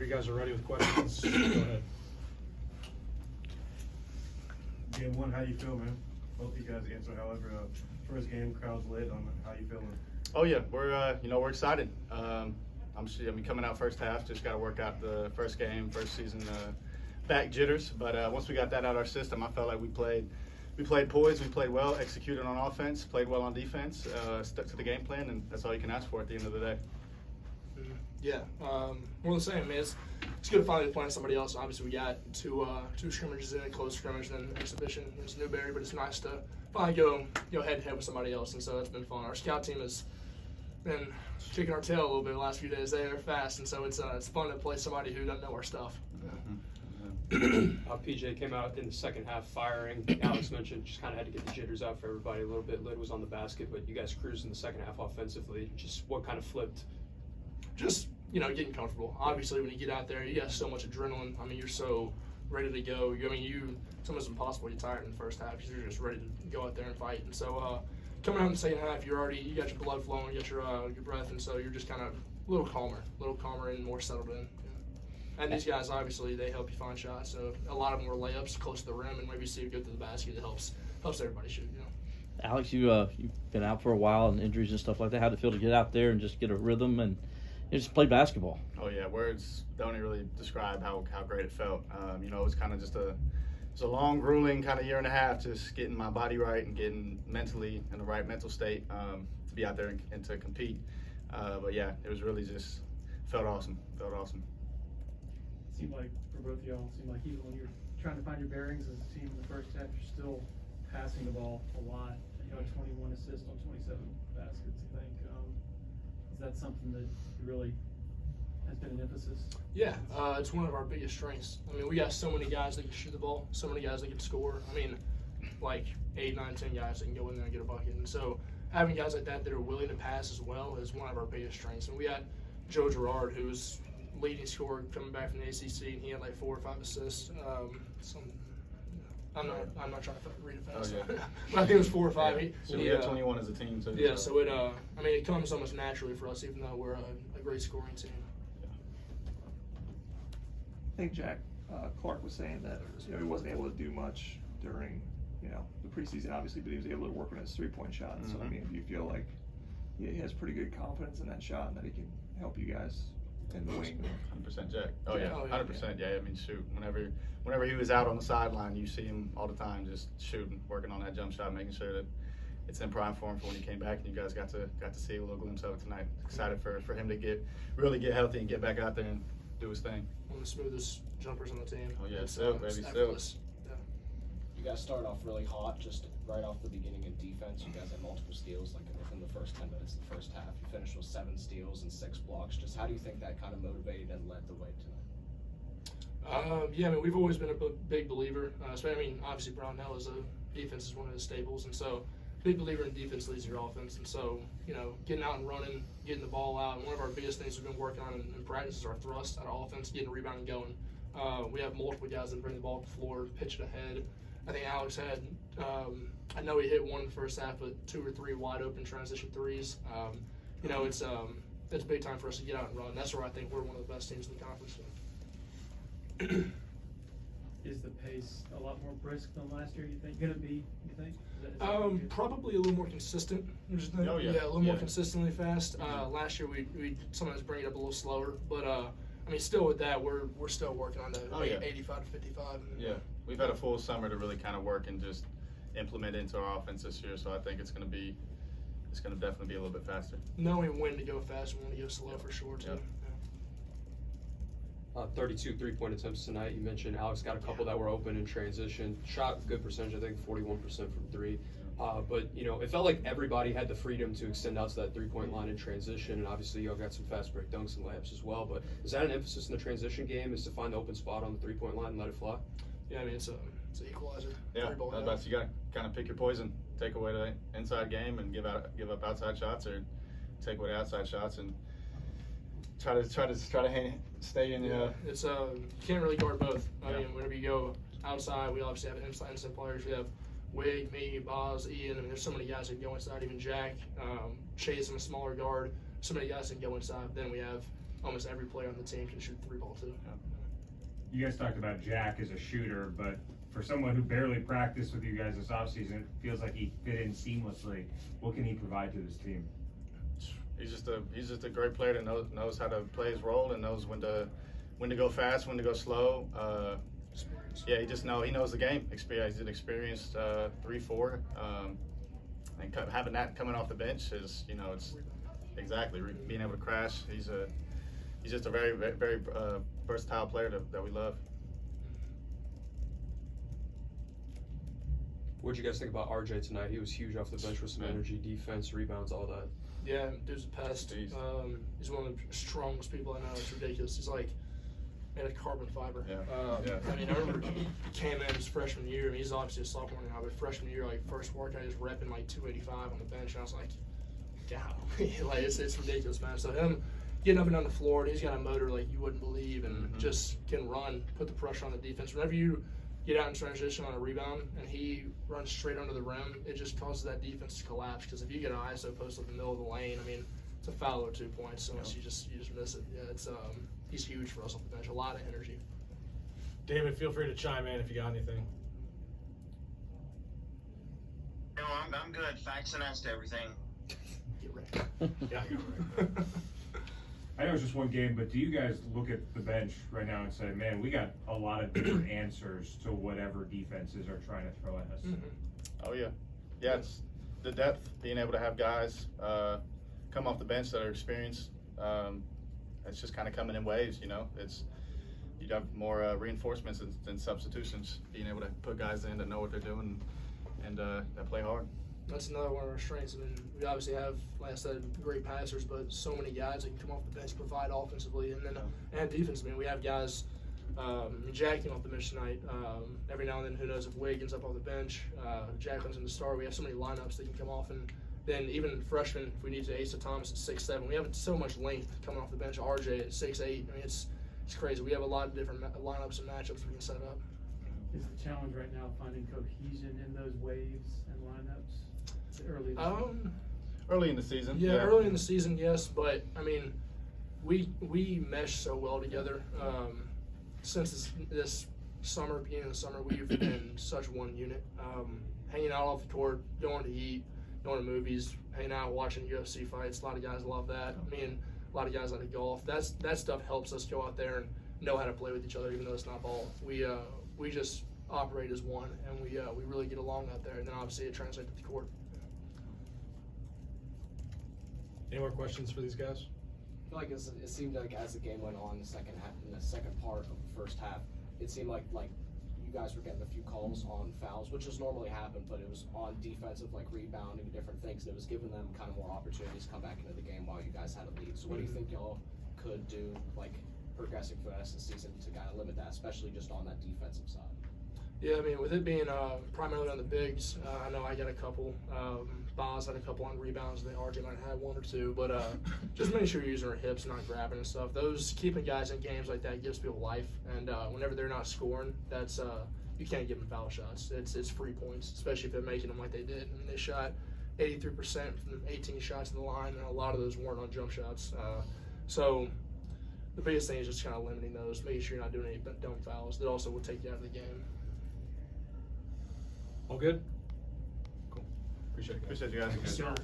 you guys are ready with questions, go ahead. Game one, how you feel, man? Both you guys answer. However, first game, crowd's lit. On how you feeling? Oh yeah, we're excited. Coming out first half, just got to work out the first game, first season back jitters. But once we got that out of our system, I felt like we played poised, we played well, executed on offense, played well on defense, stuck to the game plan, and that's all you can ask for at the end of the day. Yeah, more the same. I mean, it's good to finally be playing somebody else. Obviously, we got two scrimmages in, a close scrimmage, and then exhibition against Newberry. But it's nice to finally go head to head with somebody else, and so that's been fun. Our scout team has been kicking our tail a little bit the last few days. They are fast, and so it's fun to play somebody who doesn't know our stuff. PJ came out in the second half firing. Alex mentioned just kind of had to get the jitters out for everybody a little bit. Lid was on the basket, but you guys cruised in the second half offensively. Just what kind of flipped? Just, getting comfortable. Obviously, when you get out there, you got so much adrenaline. I mean, you're so ready to go. It's almost impossible to get tired in the first half because you're just ready to go out there and fight. And so coming out in the second half, you got your blood flowing, you got your breath, and so you're just kind of a little calmer and more settled in. And these guys, obviously, they help you find shots. So a lot of them were layups close to the rim, and maybe see you go through the basket. It helps everybody shoot. Alex, you've been out for a while and injuries and stuff like that. How'd it feel to get out there and just get a rhythm and just play basketball? Oh yeah, words don't even really describe how great it felt. It was kind of just a long, grueling kind of year and a half, just getting my body right and getting mentally in the right mental state to be out there and to compete. But yeah, it was really just felt awesome. Seemed like for both of y'all, even when you're trying to find your bearings as a team in the first half, you're still passing the ball a lot. 21 assists on 27 baskets, I think. Is that something that really has been an emphasis? Yeah, it's one of our biggest strengths. I mean, we got so many guys that can shoot the ball, so many guys that can score. I mean, like 8, 9, 10 guys that can go in there and get a bucket. And so having guys like that are willing to pass as well is one of our biggest strengths. And we had Joe Girard, who's leading scorer coming back from the ACC, and he had like 4 or 5 assists. I'm not trying to read it fast. Oh, yeah. But I think it was 4 or 5. Yeah. So we had 21 as a team too. Yeah, so it comes almost naturally for us, even though we're a great scoring team. I think Jack Clark was saying that he wasn't able to do much during the preseason, obviously, but he was able to work on his 3-point shot. Mm-hmm. So I mean, do you feel like he has pretty good confidence in that shot and that he can help you guys in the wing? 100% Jack. Oh yeah, 100%. Yeah, I mean, shoot. Whenever he was out on the sideline, you see him all the time, just shooting, working on that jump shot, making sure that it's in prime form for when he came back, and you guys got to see a little glimpse of it tonight. Excited for him to really get healthy and get back out there and do his thing. One of the smoothest jumpers on the team. Oh yeah, silk, baby, silk. You guys started off really hot, just right off the beginning of defense. You guys had multiple steals, like within the first 10 minutes of the first half. You finished with 7 steals and 6 blocks. Just how do you think that kind of motivated and led the way tonight? Yeah, I mean, we've always been a big believer. Obviously Brownell defense is one of his staples, and so big believer in defense leads your offense. And so, getting out and running, getting the ball out. And one of our biggest things we've been working on in practice is our thrust out of offense, getting a rebound and going. We have multiple guys that bring the ball to the floor, pitch it ahead. I think Alex had, I know he hit one in the first half, but 2 or 3 wide open transition threes. It's a big time for us to get out and run. That's where I think we're one of the best teams in the conference. Is the pace a lot more brisk than last year, you think? You think? Is that probably a little more consistent. Oh, yeah. Yeah, a little more consistently fast. Last year we sometimes bring it up a little slower, but still with that we're still working on the 85 to 55. Yeah, we've had a full summer to really kind of work and just implement into our offense this year. So I think it's going to definitely be a little bit faster. Knowing when to go fast and when to go slow for sure too. Yep. 32 3-point attempts tonight. You mentioned Alex got a couple that were open in transition. Shot good percentage, I think 41% from 3. But it felt like everybody had the freedom to extend out to that 3-point line in transition, and obviously y'all got some fast break dunks and layups as well. But is that an emphasis in the transition game? Is to find the open spot on the 3-point line and let it fly? Yeah, I mean it's an equalizer. Yeah, you got to kind of pick your poison. Take away the inside game and give up outside shots, or take away the outside shots and try to stay in. It's you can't really guard both. I mean, whenever you go outside, we obviously have inside players. We have Wig, me, Boz, Ian. I mean, there's so many guys that can go inside. Even Jack, Chase, I'm a smaller guard. So many guys that can go inside. Then we have almost every player on the team can shoot the 3 ball too. You guys talked about Jack as a shooter, but for someone who barely practiced with you guys this offseason, it feels like he fit in seamlessly. What can he provide to this team? He's just a great player that knows how to play his role and knows when to go fast, when to go slow. Yeah, he knows the game. He's an experienced 3-4, and having that coming off the bench is, it's exactly being able to crash. He's just a very, very, very versatile player that we love. What'd you guys think about RJ tonight? He was huge off the bench with some energy, defense, rebounds, all that. Yeah, dude's a pest. He's one of the strongest people I know. It's ridiculous. He's like made of carbon fiber. Yeah. I mean, I remember he came in his freshman year. I mean, he's obviously a sophomore now, but freshman year, like first workout, he was repping like 285 on the bench, and I was like, God, like it's ridiculous, man. So him getting up and down the floor, and he's got a motor like you wouldn't believe, and just can run, put the pressure on the defense. Whenever you get out in transition on a rebound and he runs straight under the rim, it just causes that defense to collapse. Because if you get an ISO post in the middle of the lane, I mean, it's a foul or 2 points. So you just miss it. Yeah, it's he's huge for us off the bench. A lot of energy. David, feel free to chime in if you got anything. No, I'm good. Facts and as to everything. Get ready. Yeah, you're right. I know it's just one game, but do you guys look at the bench right now and say, man, we got a lot of different answers to whatever defenses are trying to throw at us? Oh yeah, it's the depth, being able to have guys come off the bench that are experienced. It's just kind of coming in waves, you have more reinforcements than substitutions. Being able to put guys in that know what they're doing and that play hard. That's another one of our strengths. I mean, we obviously have, like I said, great passers, but so many guys that can come off the bench, provide offensively, and then and defense. I mean, we have guys. Jack came off the bench tonight. Every now and then, who knows if Wiggins up off the bench. Jack comes in the start. We have so many lineups that can come off, and then even freshmen, if we need to, Asa Thomas at 6'7". We have so much length coming off the bench. RJ at 6'8". I mean, it's crazy. We have a lot of different lineups and matchups we can set up. Is the challenge right now finding cohesion in those waves and lineups? Early in the season. Yeah, early in the season, yes. But I mean, we mesh so well together. Since this summer, beginning of the summer, we've been such one unit. Hanging out off the court, going to eat, going to movies, hanging out, watching UFC fights. A lot of guys love that. Me and a lot of guys like golf. That stuff helps us go out there and know how to play with each other, even though it's not ball. We just operate as one, and we really get along out there. And then obviously it translates to the court. Any more questions for these guys? I feel like it seemed like as the game went on, in the second part of the first half, it seemed like you guys were getting a few calls on fouls, which has normally happened, but it was on defensive, like rebounding and different things, and it was giving them kind of more opportunities to come back into the game while you guys had a lead. So what do you think y'all could do, like progressing for the rest of the season to kind of limit that, especially just on that defensive side? Yeah, I mean, with it being primarily on the bigs, I know I got a couple. Boz had a couple on rebounds, and then RJ might have had 1 or 2. But just making sure you're using our hips, not grabbing and stuff. Those keeping guys in games like that gives people life. And whenever they're not scoring, that's you can't give them foul shots. It's free points, especially if they're making them like they did. I mean, they shot 83% from 18 shots in the line, and a lot of those weren't on jump shots. So the biggest thing is just kind of limiting those, making sure you're not doing any dumb fouls that also will take you out of the game. All good? Cool. Appreciate it, guys. Appreciate you guys. Yes, sir.